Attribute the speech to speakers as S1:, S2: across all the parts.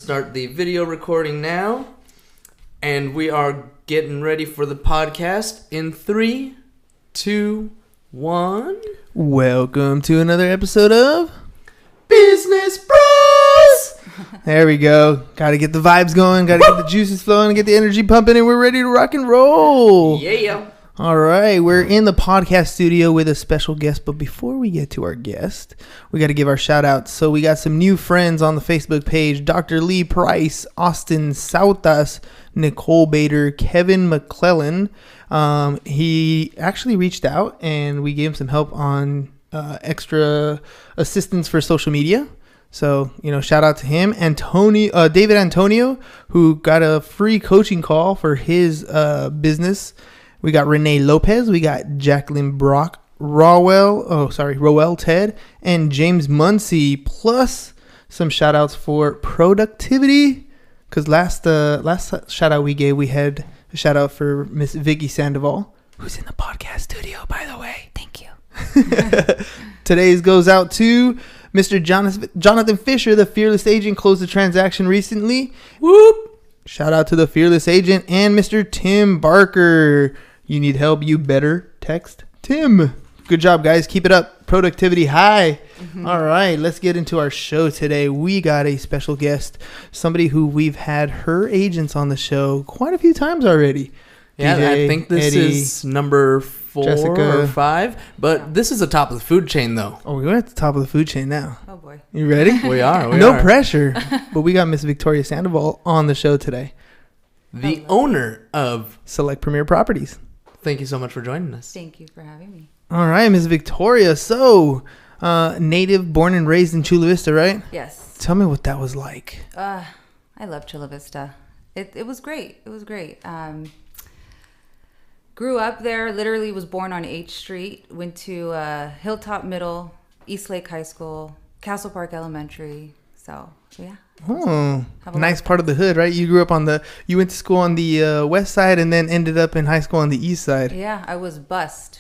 S1: start the video recording now. And we are getting ready for the podcast in 3, 2, 1.
S2: Welcome to another episode of
S1: Business Bros!
S2: There we go. Got to get the vibes going. Got to get the juices flowing. Get the energy pumping. And we're ready to rock and roll.
S1: Yeah.
S2: All right. We're in the podcast studio with a special guest. But before we get to our guest, we got to give our shout outs. So we got some new friends on the Facebook page. Dr. Lee Price, Austin Sautas, Nicole Bader, Kevin McClellan. He actually reached out and we gave him some help on extra assistance for social media. So, shout out to him. David Antonio, who got a free coaching call for his business. We got Renee Lopez. We got Jacqueline Brock, Roel Ted, and James Muncie. Plus some shout outs for productivity. Because last shout out we gave, we had a shout out for Miss Vicky Sandoval, who's in the podcast studio, by the way. Thank you. Today's goes out to Mr. Jonathan Fisher, the Fearless Agent, closed the transaction recently. Whoop! Shout out to the Fearless Agent and Mr. Tim Barker. You need help, you better text Tim. Good job, guys. Keep it up. Productivity high. Mm-hmm. All right, let's get into our show today. We got a special guest, somebody who we've had her agents on the show quite a few times already.
S1: Yeah,
S2: DJ,
S1: I think this
S2: Eddie,
S1: is number 4
S2: Jessica.
S1: or 5. But this is the top of the food chain, though.
S2: Oh, we're at the top of the food chain now.
S3: Oh, boy.
S2: You ready?
S1: We are.
S2: No pressure. But we got Miss Victoria Sandoval on the show today.
S1: The owner of
S2: Select Premier Properties.
S1: Thank you so much for joining us.
S3: Thank you for having me.
S2: All right, Miss Victoria. So, native, born and raised in Chula Vista, right?
S3: Yes.
S2: Tell me what that was like.
S3: I love Chula Vista. It was great. It was great. Grew up there. Literally was born on H Street. Went to Hilltop Middle, East Lake High School, Castle Park Elementary. So yeah.
S2: Oh, nice part of the hood, right? You grew up you went to school on the west side and then ended up in high school on the east side.
S3: Yeah, I was bused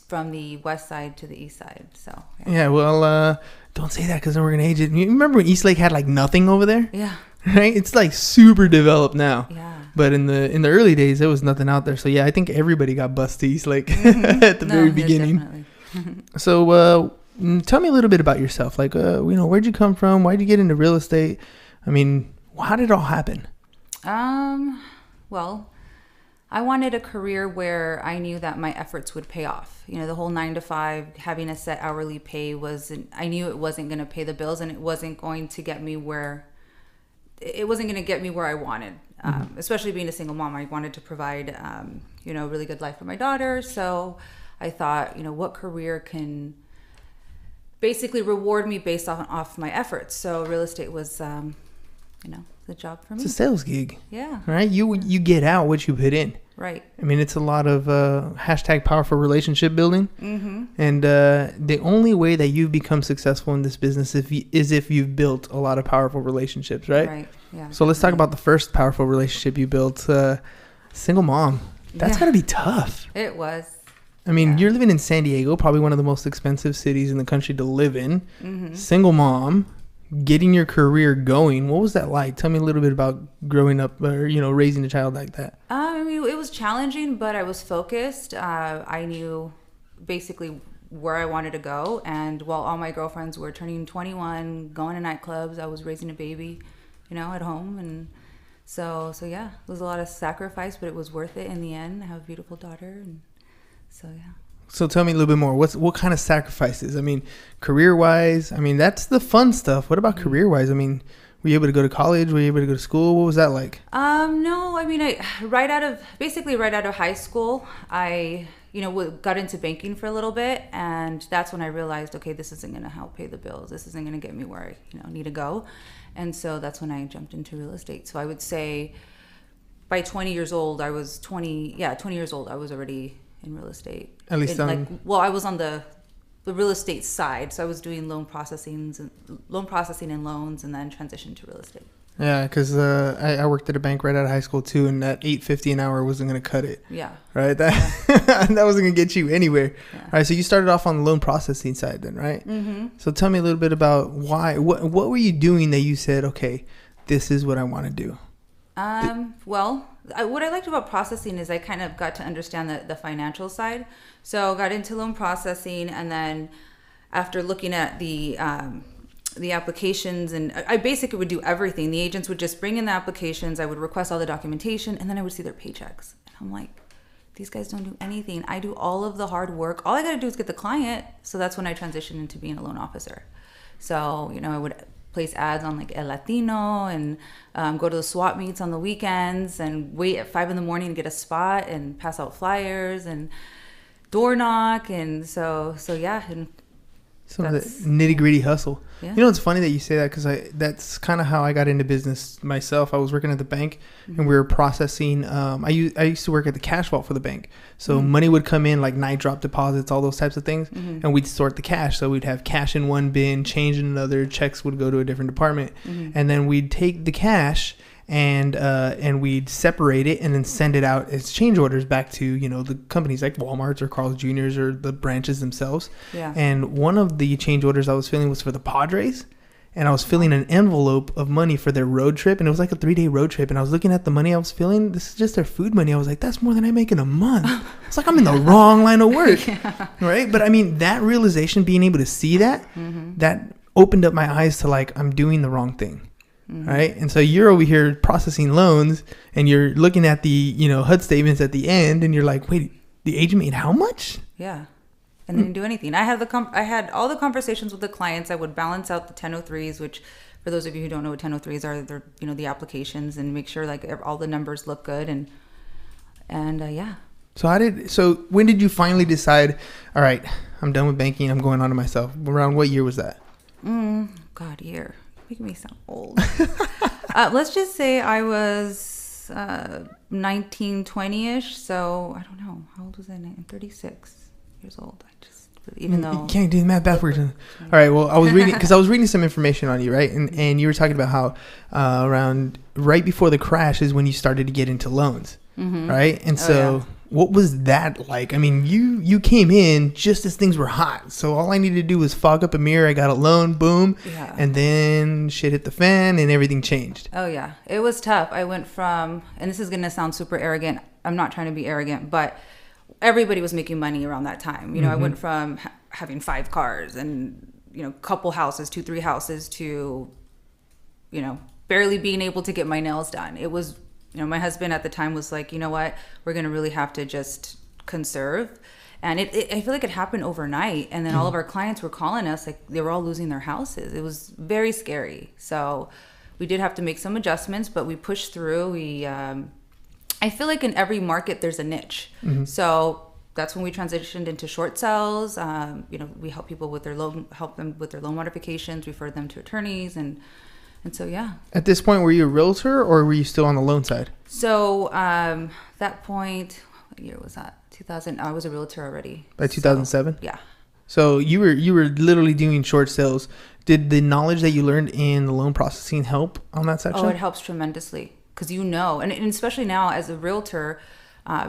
S3: from the west side to the east side. So
S2: yeah, well, don't say that because then we're gonna age it. You remember when East Lake had like nothing over there?
S3: Yeah.
S2: Right? It's like super developed now.
S3: Yeah.
S2: But in the early days, there was nothing out there. So yeah, I think everybody got bused to East Lake at the very beginning. So tell me a little bit about yourself. Like, where'd you come from? Why'd you get into real estate? I mean, how did it all happen?
S3: Well, I wanted a career where I knew that my efforts would pay off. The whole 9 to 5, having a set hourly pay I knew it wasn't going to pay the bills and it wasn't going to get me where I wanted. Especially being a single mom, I wanted to provide, a really good life for my daughter. So I thought, what career can basically reward me based off my efforts. So real estate was, the job for me.
S2: It's a sales gig.
S3: Yeah.
S2: Right? You get out what you put in.
S3: Right.
S2: I mean, it's a lot of hashtag powerful relationship building. Mm-hmm. And the only way that you've become successful in this business is if you've built a lot of powerful relationships, right?
S3: Right. Yeah.
S2: So let's talk about the first powerful relationship you built. Single mom. That's got to be tough.
S3: It was.
S2: I mean, you're living in San Diego, probably one of the most expensive cities in the country to live in. Mm-hmm. Single mom, getting your career going. What was that like? Tell me a little bit about growing up or, raising a child like that.
S3: I mean, it was challenging, but I was focused. I knew basically where I wanted to go. And while all my girlfriends were turning 21, going to nightclubs, I was raising a baby, at home. And so yeah, it was a lot of sacrifice, but it was worth it in the end. I have a beautiful daughter. And so, yeah.
S2: So tell me a little bit more. What kind of sacrifices? I mean, career-wise, that's the fun stuff. What about career-wise? I mean, were you able to go to college? Were you able to go to school? What was that like?
S3: No, I mean, right out of high school, I, got into banking for a little bit. And that's when I realized, okay, this isn't going to help pay the bills. This isn't going to get me where I, need to go. And so that's when I jumped into real estate. So I would say by 20 years old, I was already in real estate.
S2: At least
S3: I was on the real estate side, so I was doing loan processing and loans, and then transitioned to real estate.
S2: Yeah, because I worked at a bank right out of high school too, and that $8.50 an hour wasn't going to cut it.
S3: Yeah.
S2: Right. That wasn't going to get you anywhere. Yeah. All right. So you started off on the loan processing side, then, right? Mm-hmm. So tell me a little bit about why. What were you doing that you said, okay, this is what I want to do?
S3: Well, what I liked about processing is I kind of got to understand the financial side. So got into loan processing, and then after looking at the applications, and I basically would do everything. The agents would just bring in the applications, I would request all the documentation, and then I would see their paychecks. And I'm like, these guys don't do anything. I do all of the hard work. All I got to do is get the client. So that's when I transitioned into being a loan officer. So, I would place ads on like El Latino and go to the swap meets on the weekends and wait at 5 a.m. to get a spot and pass out flyers and door knock. And so yeah. And
S2: some of the nitty gritty hustle.
S3: Yeah.
S2: It's funny that you say that, because that's kind of how I got into business myself. I was working at the bank, and we were processing. I used to work at the cash vault for the bank, so money would come in like night drop deposits, all those types of things, and we'd sort the cash. So we'd have cash in one bin, change in another, checks would go to a different department, and then we'd take the cash and we'd separate it and then send it out as change orders back to the companies like Walmart's or Carl's Jr.'s or the branches themselves.
S3: Yeah.
S2: And one of the change orders I was filling was for the Padres, and I was filling an envelope of money for their road trip, and it was like a 3-day road trip, and I was looking at the money I was filling. This is just their food money. I was like, that's more than I make in a month. It's like I'm in the wrong line of work. Yeah. Right? But I mean, that realization, being able to see that, that opened up my eyes to like, I'm doing the wrong thing. Right. And so you're over here processing loans, and you're looking at the, HUD statements at the end, and you're like, wait, the agent made how much?
S3: Yeah. And they didn't do anything. I had all the conversations with the clients. I would balance out the 1003s, which for those of you who don't know what 1003s are, they're, the applications, and make sure like all the numbers look good. And yeah.
S2: So when did you finally decide, all right, I'm done with banking, I'm going on to myself? Around what year was that?
S3: God, year. Making me sound old. Let's just say I was 19, 20-ish. So I don't know. How old was I? I'm 36 years old. Even though
S2: you can't do the math backwards. All right. Well, I was reading some information on you, right? And you were talking about how around right before the crash is when you started to get into loans, right? And so what was that like? I mean, you came in just as things were hot. So all I needed to do was fog up a mirror. I got a loan, boom. Yeah. And then shit hit the fan and everything changed.
S3: Oh, yeah. It was tough. I went from, and this is going to sound super arrogant. I'm not trying to be arrogant, but everybody was making money around that time. I went from having 5 cars and, couple houses, 2-3 houses to, barely being able to get my nails done. It was, my husband at the time was like, you know what, we're going to really have to just conserve. And I feel like it happened overnight. And then all of our clients were calling us like they were all losing their houses. It was very scary. So we did have to make some adjustments, but we pushed through. I feel like in every market there's a niche. So that's when we transitioned into short sales. We help people with help them with their loan modifications, refer them to attorneys, and so yeah. At
S2: this point, were you a realtor or were you still on the loan side?
S3: So that point, what year was that? 2000. I was a realtor already.
S2: By 2007?
S3: So, yeah.
S2: So you were literally doing short sales. Did the knowledge that you learned in the loan processing help on that section?
S3: Oh, it helps tremendously. Because and especially now as a realtor,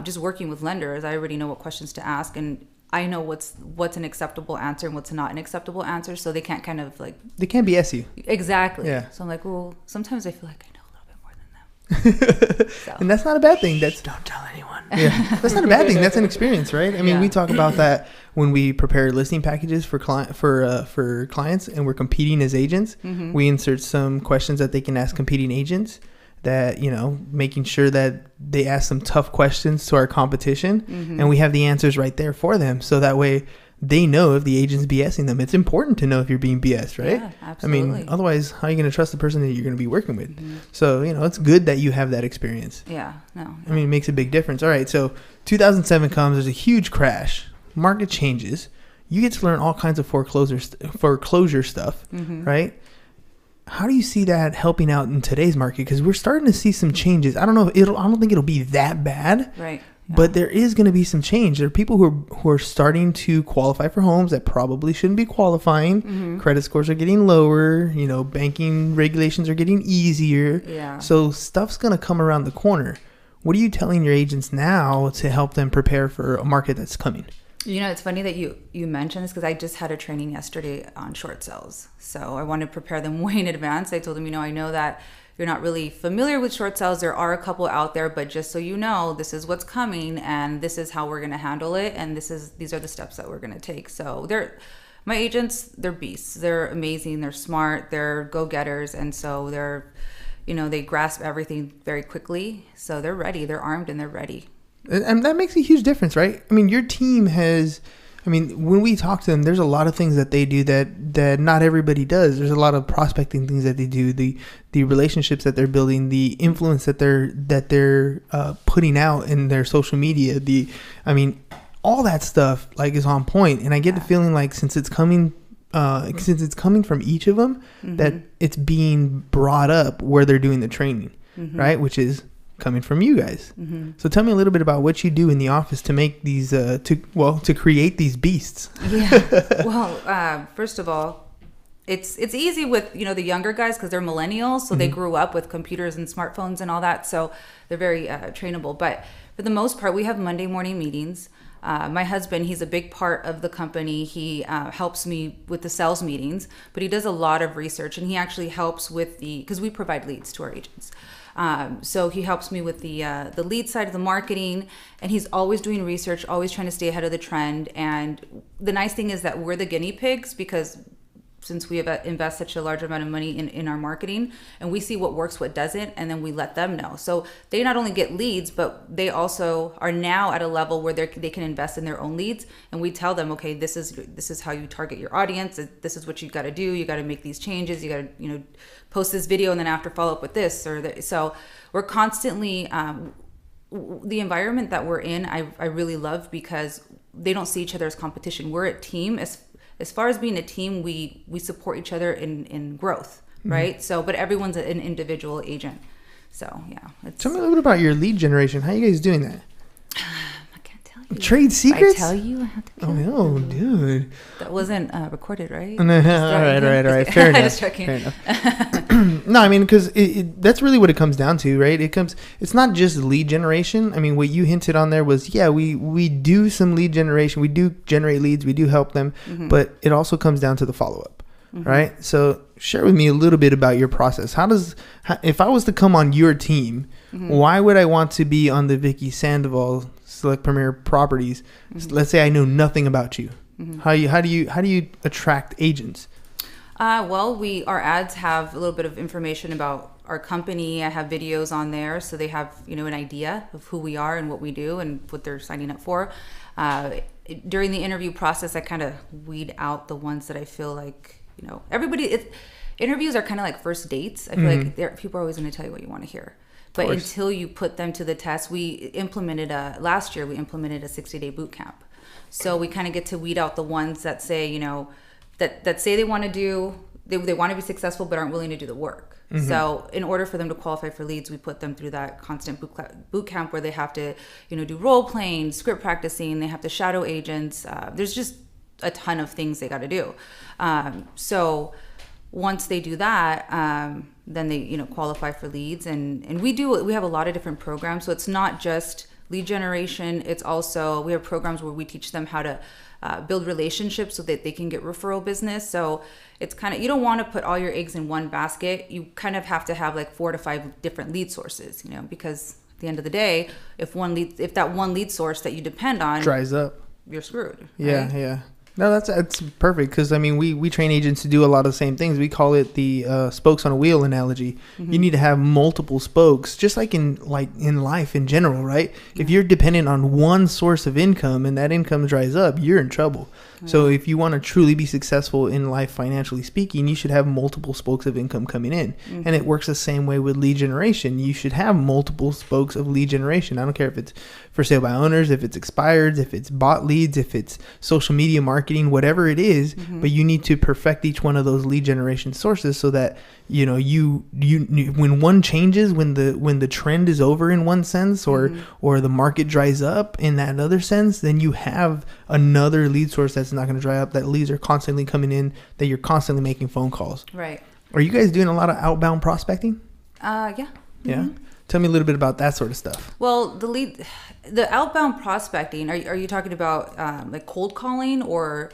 S3: just working with lenders, I already know what questions to ask, and I know what's an acceptable answer and what's not an acceptable answer, so they can't kind of like...
S2: They can't BS you.
S3: Exactly.
S2: Yeah.
S3: So I'm like, well, sometimes I feel like I know a little bit more than them. So.
S2: And that's not a bad thing.
S1: Don't tell anyone.
S2: Yeah, that's not a bad thing. That's an experience, right? I mean, we talk about that when we prepare listing packages for clients, and we're competing as agents. We insert some questions that they can ask competing agents, that making sure that they ask some tough questions to our competition, and we have the answers right there for them, so that way they know if the agent's BSing them. It's important to know if you're being BS'd, right?
S3: Yeah, absolutely.
S2: I mean, otherwise, how are you going to trust the person that you're going to be working with? So, it's good that you have that experience.
S3: Yeah, no.
S2: I mean, it makes a big difference. All right, so 2007 comes, there's a huge crash, market changes, you get to learn all kinds of foreclosure stuff, right? How do you see that helping out in today's market? Because we're starting to see some changes. I don't know. I don't think it'll be that bad.
S3: Right. Yeah.
S2: But there is going to be some change. There are people who are starting to qualify for homes that probably shouldn't be qualifying. Credit scores are getting lower. Banking regulations are getting easier.
S3: Yeah.
S2: So stuff's going to come around the corner. What are you telling your agents now to help them prepare for a market that's coming?
S3: It's funny that you mentioned this, because I just had a training yesterday on short sales. So I wanted to prepare them way in advance. I told them, I know that, you're not really familiar with short sales, there are a couple out there, but just so you know, this is what's coming and this is how we're going to handle it. And these are the steps that we're going to take. So my agents, they're beasts. They're amazing. They're smart. They're go-getters. And so they grasp everything very quickly. So they're ready. They're armed and they're ready.
S2: And that makes a huge difference, right? I mean, your team when we talk to them, there's a lot of things that they do that not everybody does. There's a lot of prospecting things that they do, the relationships that they're building, the influence that they're putting out in their social media. All that stuff is on point. And I get the feeling like since it's coming from each of them, that it's being brought up where they're doing the training, right? Which is coming from you guys. So tell me a little bit about what you do in the office to make these to create these beasts.
S3: Yeah. Well, first of all, it's easy with the younger guys because they're millennials, so they grew up with computers and smartphones and all that, so they're very trainable. But for the most part, we have Monday morning meetings. My husband, he's a big part of the company. He helps me with the sales meetings, but he does a lot of research, and he actually helps with because we provide leads to our agents. So he helps me with the lead side of the marketing, and he's always doing research, always trying to stay ahead of the trend. And the nice thing is that we're the guinea pigs because since we have invest such a large amount of money in our marketing, and we see what works, what doesn't, and then we let them know. So they not only get leads, but they also are now at a level where they can invest in their own leads. And we tell them, okay, this is how you target your audience. This is what you got to do. You got to make these changes. You got to post this video and then after follow up with this so we're constantly the environment that we're in. I really love because they don't see each other as competition. We're a team. As far as being a team, we support each other in growth, right? So, but everyone's an individual agent. So, yeah.
S2: Tell me a little bit about your lead generation. How are you guys doing that?
S3: I can't tell you.
S2: Trade secrets?
S3: I tell you, I have to
S2: kill you. Dude.
S3: That wasn't recorded, right?
S2: All right. Fair enough.
S3: Just checking.
S2: Fair enough. No, because that's really what it comes down to, right? It's not just lead generation. What you hinted on there was, we do some lead generation. We do generate leads. We do help them. But it also comes down to the follow-up, right? So share with me a little bit about your process. If I was to come on your team, why would I want to be on the Vicky Sandoval Select Premier Properties? Let's say I know nothing about you. How do you attract agents?
S3: Our ads have a little bit of information about our company. I have videos on there, so they have an idea of who we are and what we do and what they're signing up for. During the interview process, I kind of weed out the ones that I feel like interviews are kind of like first dates. I feel like people are always going to tell you what you want to hear. But until you put them to the test, last year we implemented a 60-day boot camp. So we kind of get to weed out the ones that say, that say they want to they want to be successful but aren't willing to do the work. So in order for them to qualify for leads, we put them through that constant boot camp where they have to, do role playing, script practicing, they have to shadow agents. There's just a ton of things they got to do. So once they do that, then they, qualify for leads. And we have a lot of different programs. So it's not just lead generation. It's also, we have programs where we teach them how to build relationships so that they can get referral business. So it's kind of, you don't want to put all your eggs in one basket. You kind of have to have like 4 to 5 different lead sources, because at the end of the day, if that one lead source that you depend on
S2: dries up,
S3: you're screwed.
S2: Yeah,
S3: right?
S2: yeah. No, that's perfect because we train agents to do a lot of the same things. We call it the spokes on a wheel analogy. You need to have multiple spokes, just like in life in general, right? If you're dependent on one source of income and that income dries up, you're in trouble. So if you want to truly be successful in life, financially speaking, you should have multiple spokes of income coming in. And it works the same way with lead generation. You should have multiple spokes of lead generation. I don't care if it's for sale by owners, if it's expired, if it's bought leads, if it's social media marketing, whatever it is, but you need to perfect each one of those lead generation sources so that you when one changes, when the trend is over in one sense, or the market dries up in that other sense, then you have another lead source that's not going to dry up. That leads are constantly coming in, that you're constantly making phone calls.
S3: Right.
S2: Are you guys doing a lot of outbound prospecting?
S3: Yeah.
S2: Yeah. Tell me a little bit about that sort of stuff.
S3: Well, the outbound prospecting, are you talking about like cold calling or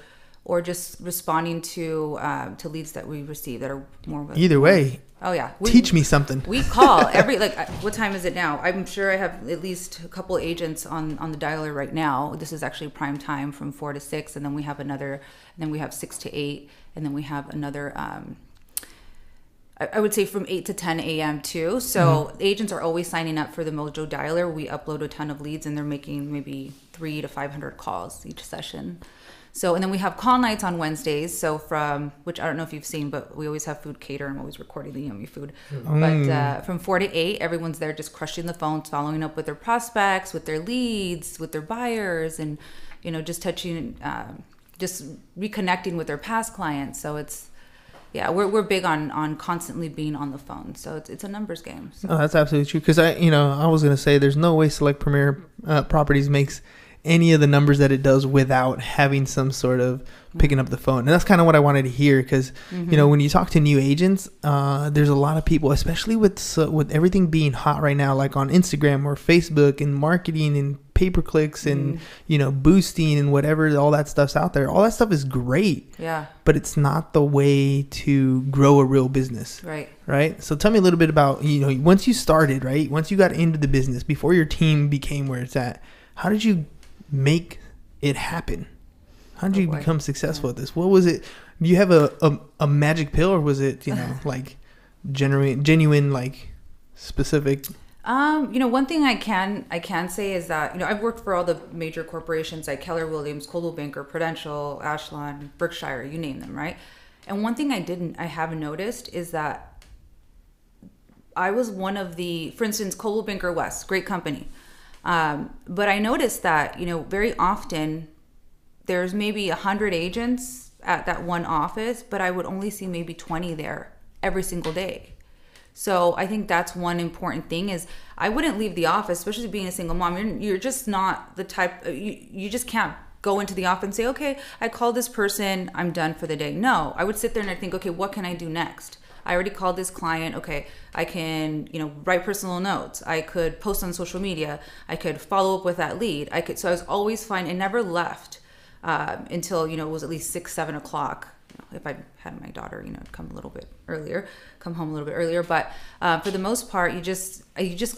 S3: just responding to leads that we receive that are more?
S2: Either way,
S3: Oh yeah.
S2: Teach me something.
S3: We call every, like, what time is it now? I'm sure I have at least a couple agents on the dialer right now. This is actually prime time from 4 to 6, and then we have another, and then we have 6 to 8, and then we have another, I would say from 8 to 10 a.m. too. So agents are always signing up for the Mojo dialer. We upload a ton of leads, and they're making maybe 300 to 500 calls each session. So, and then we have call nights on Wednesdays. So which I don't know if you've seen, but we always have food cater. I'm always recording the yummy food. But from 4 to 8, everyone's there just crushing the phones, following up with their prospects, with their leads, with their buyers, and, just touching, just reconnecting with their past clients. So we're big on constantly being on the phone. So it's a numbers game. So.
S2: Oh, that's absolutely true. Because I was going to say there's no way Select Premier Properties makes any of the numbers that it does without having some sort of picking up the phone. And that's kind of what I wanted to hear, because when you talk to new agents, there's a lot of people, especially with everything being hot right now, like on Instagram or Facebook, and marketing and pay-per-clicks and boosting and whatever, all that stuff's out there. All that stuff is great.
S3: Yeah.
S2: But it's not the way to grow a real business. Right. So tell me a little bit about, once you started, right? Once you got into the business, before your team became where it's at, how did you make it happen? How did you become successful at this? What was it? Do you have a magic pill, or was it like genuine like specific?
S3: One thing I can say is that I've worked for all the major corporations like Keller Williams, Coldwell Banker, Prudential, Ashland, Berkshire, you name them, right? And one thing I have noticed is that I was one of the, for instance, Coldwell Banker West, great company. But I noticed that, very often there's maybe 100 agents at that one office, but I would only see maybe 20 there every single day. So I think that's one important thing is I wouldn't leave the office, especially being a single mom. You're just not the type, you just can't go into the office and say, okay, I called this person, I'm done for the day. No, I would sit there and I think, okay, what can I do next? I already called this client. Okay, I can, write personal notes. I could post on social media. I could follow up with that lead. So I was always fine. It never left until, it was at least 6, 7 o'clock. If I had my daughter, come home a little bit earlier. But for the most part, you just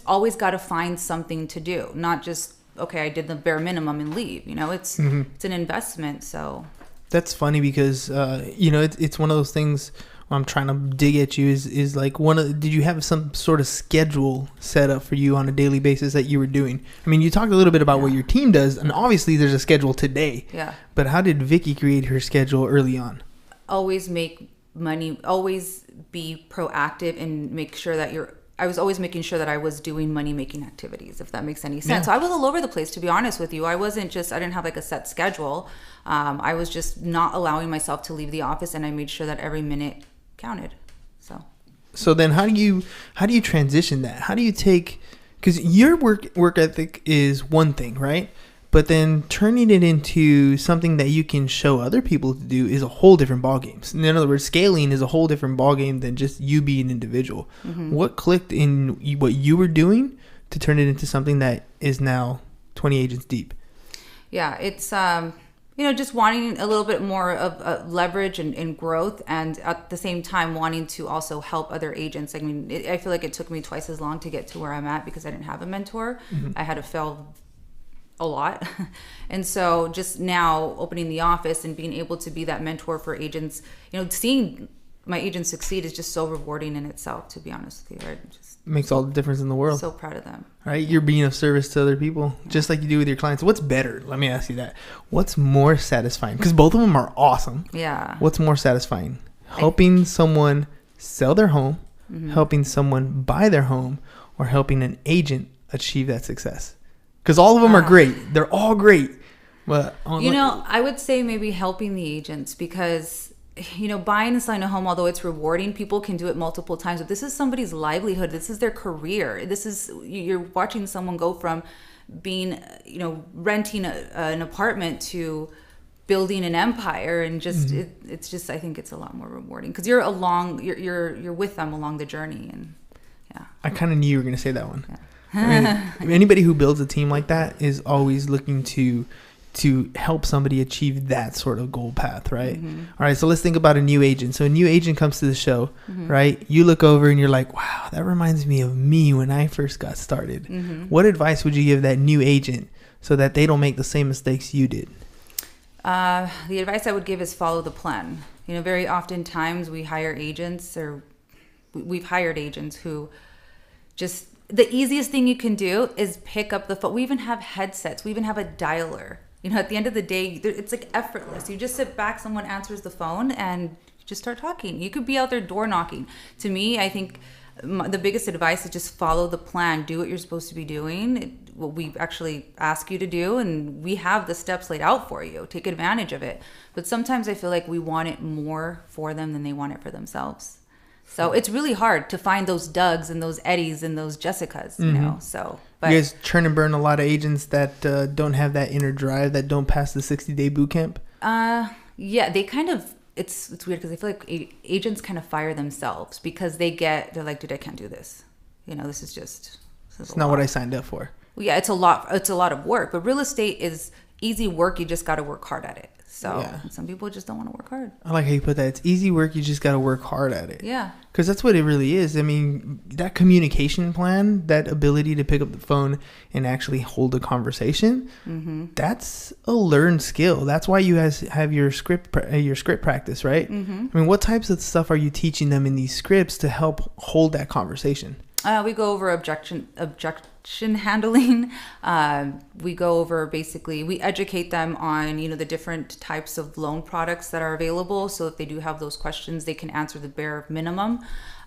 S3: always got to find something to do. Not just, okay, I did the bare minimum and leave. It's an investment. So
S2: that's funny because, it's one of those things. I'm trying to dig at you is like did you have some sort of schedule set up for you on a daily basis that you were doing? I mean, you talked a little bit about what your team does, and obviously there's a schedule today.
S3: Yeah.
S2: But how did Vicky create her schedule early on?
S3: Always make money, always be proactive, and make sure that I was always making sure that I was doing money-making activities, if that makes any sense. Yeah. So I was all over the place, to be honest with you. I didn't have like a set schedule. I was just not allowing myself to leave the office, and I made sure that every minute counted. So
S2: then how do you transition that? How do you take, because your work ethic is one thing, right? But then turning it into something that you can show other people to do is a whole different ballgame. In other words, scaling is a whole different ballgame than just you being an individual. What clicked in what you were doing to turn it into something that is now 20 agents deep?
S3: Yeah, it's just wanting a little bit more of leverage and growth, and at the same time wanting to also help other agents. I mean, I feel like it took me twice as long to get to where I'm at because I didn't have a mentor. I had to fail a lot. And so just now opening the office and being able to be that mentor for agents, seeing my agents succeed is just so rewarding in itself, to be honest with you. Right? Just
S2: makes all the difference in the world.
S3: So proud of them.
S2: Right? You're being of service to other people, just like you do with your clients. What's better? Let me ask you that. What's more satisfying? Because both of them are awesome.
S3: Yeah.
S2: What's more satisfying? Helping someone sell their home, helping someone buy their home, or helping an agent achieve that success? Because all of them are great. They're all great. But
S3: I would say maybe helping the agents, because buying and selling a home, although it's rewarding, people can do it multiple times. But this is somebody's livelihood. This is their career. You're watching someone go from being, renting an apartment to building an empire, and just it's just, I think it's a lot more rewarding because you're with them along the journey. And yeah,
S2: I kind of knew you were going to say that one.
S3: Yeah.
S2: I mean, anybody who builds a team like that is always looking to to help somebody achieve that sort of goal path, right?
S3: Mm-hmm.
S2: All right, so let's think about a new agent. So a new agent comes to the show,
S3: Mm-hmm.
S2: right? You look over and you're like, wow, that reminds me of me when I first got started.
S3: Mm-hmm.
S2: What advice would you give that new agent so that they don't make the same mistakes you did?
S3: The advice I would give is follow the plan. Very oftentimes we hire agents, or we've hired agents who just, the easiest thing you can do is pick up the phone. We even have headsets. We even have a dialer. At the end of the day, it's like effortless. You just sit back, someone answers the phone, and you just start talking. You could be out there door knocking. To me, I think the biggest advice is just follow the plan. Do what you're supposed to be doing, what we actually ask you to do, and we have the steps laid out for you. Take advantage of it. But sometimes I feel like we want it more for them than they want it for themselves. So it's really hard to find those Dougs and those Eddies and those Jessicas, So, but
S2: You guys churn and burn a lot of agents that don't have that inner drive, that don't pass the 60-day boot camp?
S3: yeah, they kind of, it's weird because I feel like agents kind of fire themselves because they're like, dude, I can't do this. This is
S2: It's not what I signed up for.
S3: Well, yeah, it's a lot of work, but real estate is easy work. You just got to work hard at it. So some people just don't want to work hard.
S2: I like how you put that. It's easy work. You just got to work hard at it.
S3: Yeah.
S2: Because that's what it really is. I mean, that communication plan, that ability to pick up the phone and actually hold a conversation, that's a learned skill. That's why you guys have your script practice, right? I mean, what types of stuff are you teaching them in these scripts to help hold that conversation?
S3: We go over objection handling. We go over, basically, we educate them on, the different types of loan products that are available. So if they do have those questions, they can answer the bare minimum.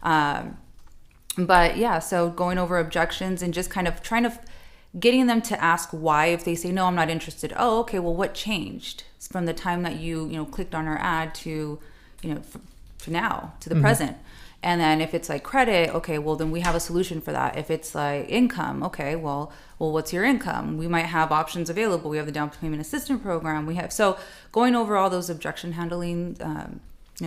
S3: But yeah, so going over objections and just kind of trying to getting them to ask why. If they say, no, I'm not interested. Oh, okay. Well, what changed from the time that you clicked on our ad to, to now, to the present? And then if it's like credit, okay, well, then we have a solution for that. If it's like income, okay, well, what's your income? We might have options available. We have the down payment assistance program. So going over all those objection handling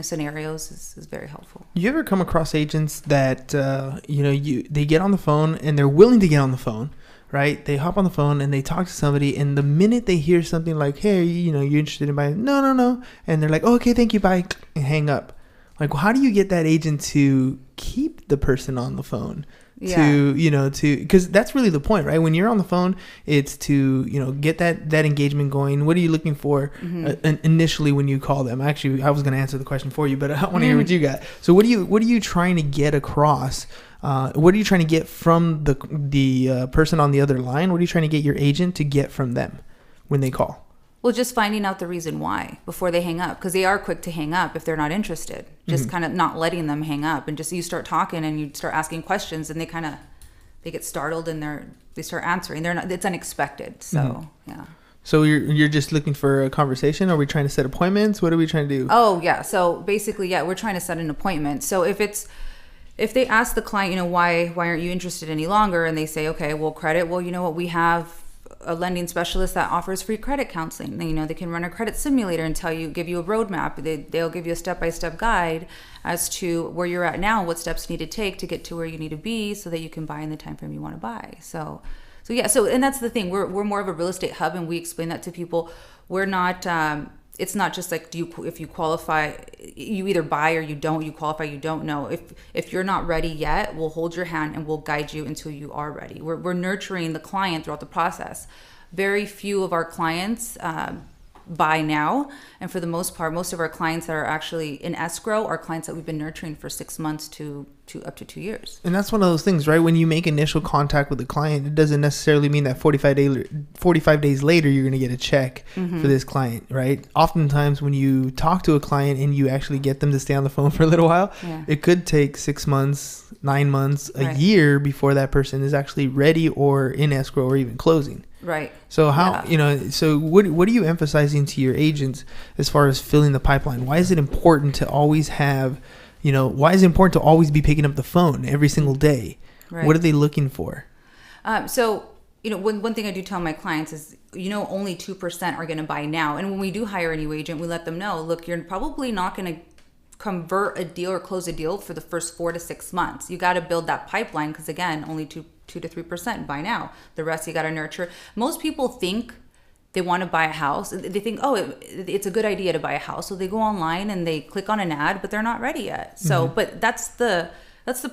S3: scenarios is very helpful.
S2: You ever come across agents that they get on the phone and they're willing to get on the phone, right? They hop on the phone and they talk to somebody, and the minute they hear something like, hey, you're interested in buying? No, and they're like, oh, okay, thank you, bye, and hang up. Like, how do you get that agent to keep the person on the phone? Because that's really the point, right? When you're on the phone, it's to, get that engagement going. What are you looking for initially when you call them? Actually, I was going to answer the question for you, but I want to hear what you got. So what are you trying to get across? What are you trying to get from the person on the other line? What are you trying to get your agent to get from them when they call?
S3: Well, just finding out the reason why before they hang up, because they are quick to hang up if they're not interested. Just kind of not letting them hang up, and just you start talking and you start asking questions, and they get startled and they start answering. It's unexpected. So yeah. So
S2: you're just looking for a conversation? Are we trying to set appointments? What are we trying to do?
S3: Oh yeah. So basically, yeah, we're trying to set an appointment. So if they ask the client, why aren't you interested any longer, and they say, okay, well, credit. Well, you know what, we have a lending specialist that offers free credit counseling. They can run a credit simulator and give you a roadmap. They'll give you a step-by-step guide as to where you're at now, what steps you need to take to get to where you need to be so that you can buy in the time frame you want to buy. So yeah. So, and that's the thing. We're more of a real estate hub, and we explain that to people. We're not, it's not just like, if you qualify, you either buy or you don't. You qualify, you don't know. If you're not ready yet, we'll hold your hand and we'll guide you until you are ready. We're nurturing the client throughout the process. Very few of our clients buy now, and for the most part, most of our clients that are actually in escrow are clients that we've been nurturing for 6 months to up to 2 years.
S2: And that's one of those things, right? When you make initial contact with the client, it doesn't necessarily mean that 45 days later you're going to get a check for this client, right? Oftentimes when you talk to a client and you actually get them to stay on the phone for a little while, it could take 6 months, 9 months, a year before that person is actually ready or in escrow or even closing.
S3: Right.
S2: So so what are you emphasizing to your agents as far as filling the pipeline? Why is it important to always have, why is it important to always be picking up the phone every single day? Right. What are they looking for?
S3: So one thing I do tell my clients is, only 2% are going to buy now. And when we do hire a new agent, we let them know, look, you're probably not going to convert a deal or close a deal for the first 4 to 6 months. You got to build that pipeline, because again, only 2 to 3% buy now. The rest you got to nurture. Most people think they want to buy a house. They think, oh, it's a good idea to buy a house. So they go online and they click on an ad, but they're not ready yet. So, but that's the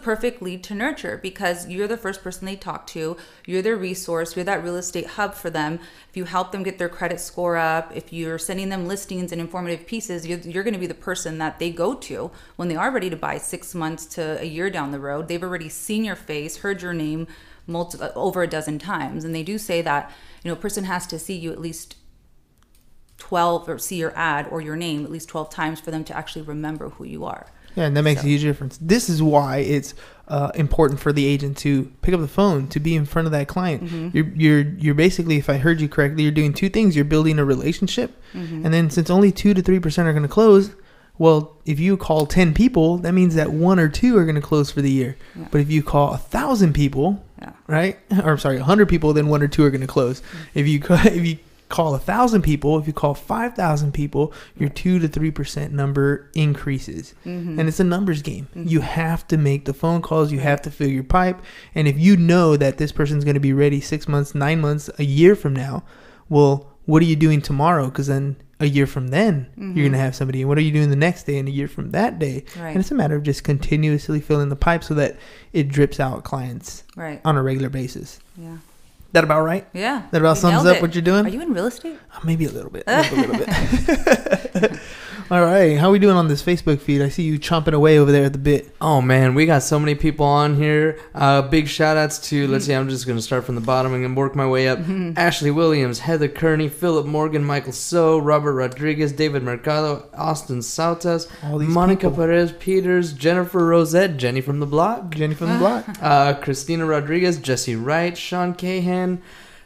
S3: perfect lead to nurture, because you're the first person they talk to. You're their resource. You're that real estate hub for them. If you help them get their credit score up, if you're sending them listings and informative pieces, you're going to be the person that they go to when they are ready to buy 6 months to a year down the road. They've already seen your face, heard your name over a dozen times. And they do say that, a person has to see you at least 12, or see your ad or your name at least 12 times for them to actually remember who you are.
S2: Yeah, and that makes a huge difference. This is why it's important for the agent to pick up the phone, to be in front of that client. You're basically, if I heard you correctly, you're doing two things. You're building a relationship, and then since only 2 to 3% are going to close, well, if you call 10 people, that means that 1 or 2 are going to close for the year. Yeah. But if you call 1,000 people, right? Or I'm sorry, 100 people, then 1 or 2 are going to close. If you call 1,000 people, if you call 5,000 people, your 2 to 3% number increases. And it's a numbers game. You have to make the phone calls. You have to fill your pipe. And if you know that this person's going to be ready 6 months, 9 months, a year from now, well, what are you doing tomorrow? Because then a year from then, you're going to have somebody. And what are you doing the next day and a year from that day? Right. And it's a matter of just continuously filling the pipe so that it drips out clients on a regular basis.
S3: Yeah.
S2: That about right?
S3: Yeah.
S2: That about sums up what you're doing?
S3: Are you in real estate?
S2: Maybe a little bit. A little bit. All right. How are we doing on this Facebook feed? I see you chomping away over there at the bit.
S1: Oh, man. We got so many people on here. Big shout-outs to, let's see, I'm just going to start from the bottom and work my way up. Ashley Williams, Heather Kearney, Philip Morgan, Michael So, Robert Rodriguez, David Mercado, Austin Sautas, Monica Perez Peters, Jennifer Rosette, Jenny from the block. Christina Rodriguez, Jesse Wright, Sean Cahan.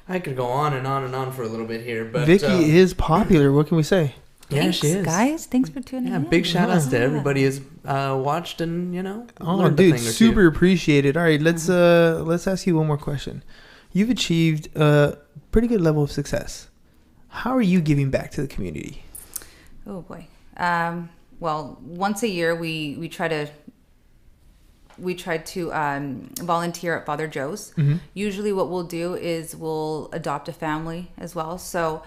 S1: I could go on and on and on for a little bit here. But
S2: Vicky is popular. What can we say?
S3: Thanks, she is. Guys. Thanks for tuning in.
S1: Big shout outs to everybody who's watched and,
S2: learned a thing or super two. Appreciated. All right, let's ask you one more question. You've achieved a pretty good level of success. How are you giving back to the community?
S3: Oh, boy. Well, once a year, we try to volunteer at Father Joe's. Usually what we'll do is we'll adopt a family as well. So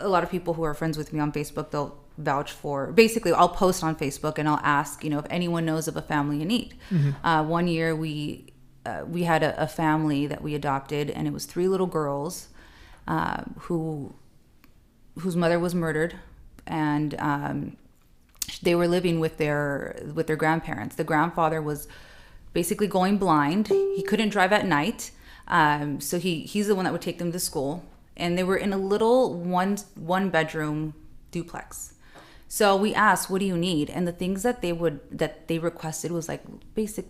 S3: a lot of people who are friends with me on Facebook, they'll vouch for, basically I'll post on Facebook and I'll ask, if anyone knows of a family in need. One year we had a family that we adopted, and it was 3 little girls whose mother was murdered, and they were living with their grandparents. The grandfather was basically going blind. He couldn't drive at night, so he's the one that would take them to school. And they were in a little one bedroom duplex. So we asked, what do you need? And the things that they requested was like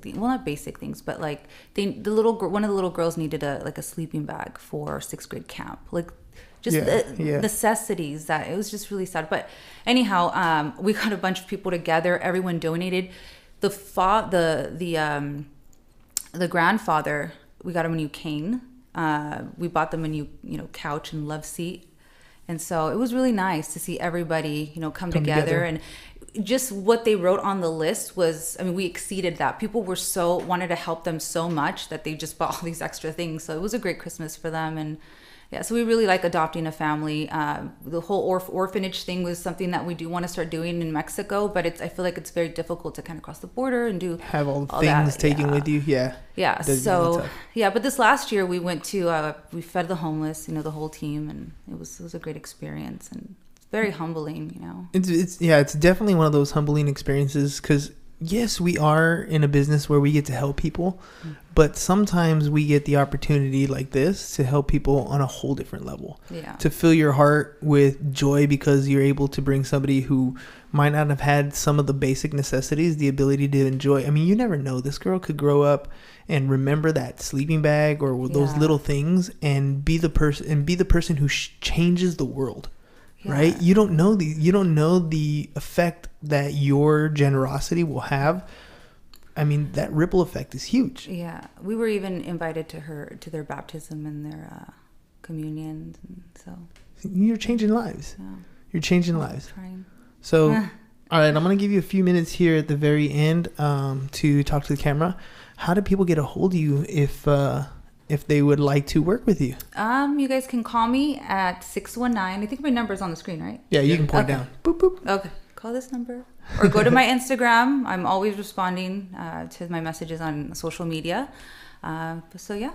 S3: not basic things, but like one of the little girls needed a sleeping bag for 6th grade camp. Like just necessities. That it was just really sad. But anyhow, we got a bunch of people together. Everyone donated. The grandfather, we got him a new cane. We bought them a new, couch and love seat. And so it was really nice to see everybody, come together. And just what they wrote on the list was, we exceeded that. People were wanted to help them so much that they just bought all these extra things. So it was a great Christmas for them. And yeah, so we really like adopting a family. The whole orphanage thing was something that we do want to start doing in Mexico, but I feel like it's very difficult to kind of cross the border and have all the things taken with you. Yeah. So but this last year we went to we fed the homeless, the whole team, and it was a great experience and very humbling.
S2: It's definitely one of those humbling experiences, because yes, we are in a business where we get to help people, but sometimes we get the opportunity like this to help people on a whole different level. Yeah. To fill your heart with joy because you're able to bring somebody who might not have had some of the basic necessities, the ability to enjoy. You never know. This girl could grow up and remember that sleeping bag or those little things and be the person who changes the world. Yeah. Right? You don't know the effect that your generosity will have. That ripple effect is huge. Yeah. We were even invited to their baptism and their communions, and so you're changing lives. Yeah. You're changing lives. Trying. So all right, I'm going to give you a few minutes here at the very end to talk to the camera. How do people get a hold of you if if they would like to work with you?
S3: You guys can call me at 619. I think my number's on the screen, right?
S2: Yeah, you can point down. Boop, boop.
S3: Okay. Call this number. Or go to my Instagram. I'm always responding to my messages on social media. So, yeah.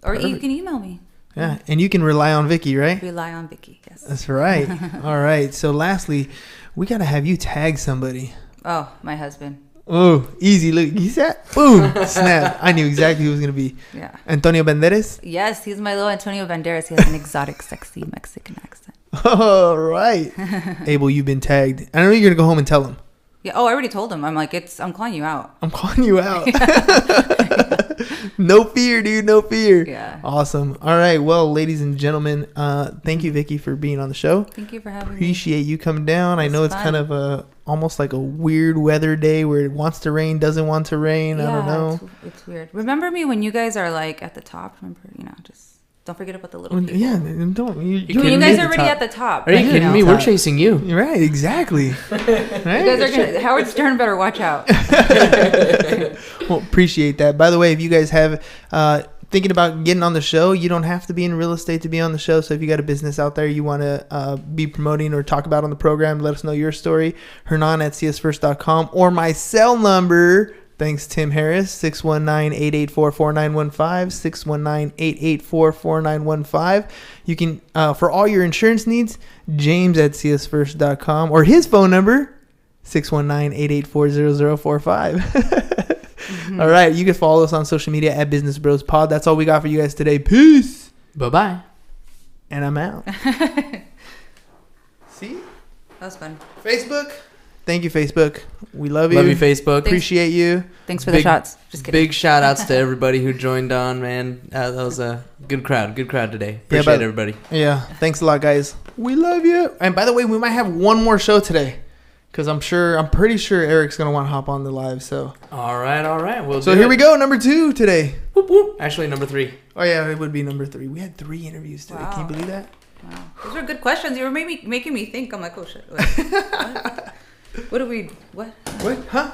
S3: Or you can email me.
S2: Yeah, and you can rely on Vicky, right?
S3: Rely on Vicky, yes.
S2: That's right. All right. So lastly, we got to have you tag somebody.
S3: Oh, my husband.
S2: Oh, easy. Look, he said, boom, snap. I knew exactly who was going to be.
S3: Yeah.
S2: Antonio Banderas?
S3: Yes, he's my little Antonio Banderas. He has an exotic, sexy Mexican accent.
S2: All right. Abel, you've been tagged. I know you're going to go home and tell him.
S3: Yeah. Oh, I already told him. I'm like, I'm calling you out.
S2: I'm calling you out. No fear, dude. No fear.
S3: Yeah.
S2: Awesome. All right. Well, ladies and gentlemen, thank you, Vicky, for being on the show.
S3: Thank you for having me.
S2: Appreciate you coming down. I know it's
S3: fun.
S2: kind of almost like a weird weather day where it wants to rain, doesn't want to rain.
S3: Yeah,
S2: I don't know.
S3: It's weird. Remember me when you guys are like at the top? Remember, just don't forget about the little people.
S2: Yeah, don't.
S3: You guys are already at the top.
S1: Are you kidding me? We're chasing you.
S2: You're right, exactly.
S3: Right? You guys are gonna. Howard Stern better watch out.
S2: Well, appreciate that. By the way, if you guys have thinking about getting on the show, you don't have to be in real estate to be on the show. So if you got a business out there you want to be promoting or talk about on the program, let us know your story. Hernan at csfirst.com or my cell number. Thanks, Tim Harris, 619-884-4915, 619-884-4915. You can, for all your insurance needs, James at csfirst.com or his phone number, 619-884-0045. All right, you can follow us on social media at Business Bros Pod. That's all we got for you guys today. Peace.
S1: Bye-bye.
S2: And I'm out. See?
S3: That was fun.
S2: Facebook. Thank you, Facebook. We love you.
S1: Love you, Facebook.
S2: Appreciate you.
S3: Thanks for the shots. Just kidding.
S1: Big shout outs to everybody who joined on, man. That was a good crowd. Good crowd today. Appreciate everybody.
S2: Yeah. Thanks a lot, guys. We love you. And by the way, we might have one more show today. Because I'm pretty sure Eric's going to want to hop on the live. So.
S1: All right.
S2: So here we go. Number 2 today.
S1: Whoop, whoop. Actually, number 3.
S2: Oh, yeah. It would be number 3. We had 3 interviews today.
S3: Wow.
S2: Can you believe that?
S3: Wow. Those are good questions. You were making me think. I'm like, oh, shit. What? What?
S2: What? Huh?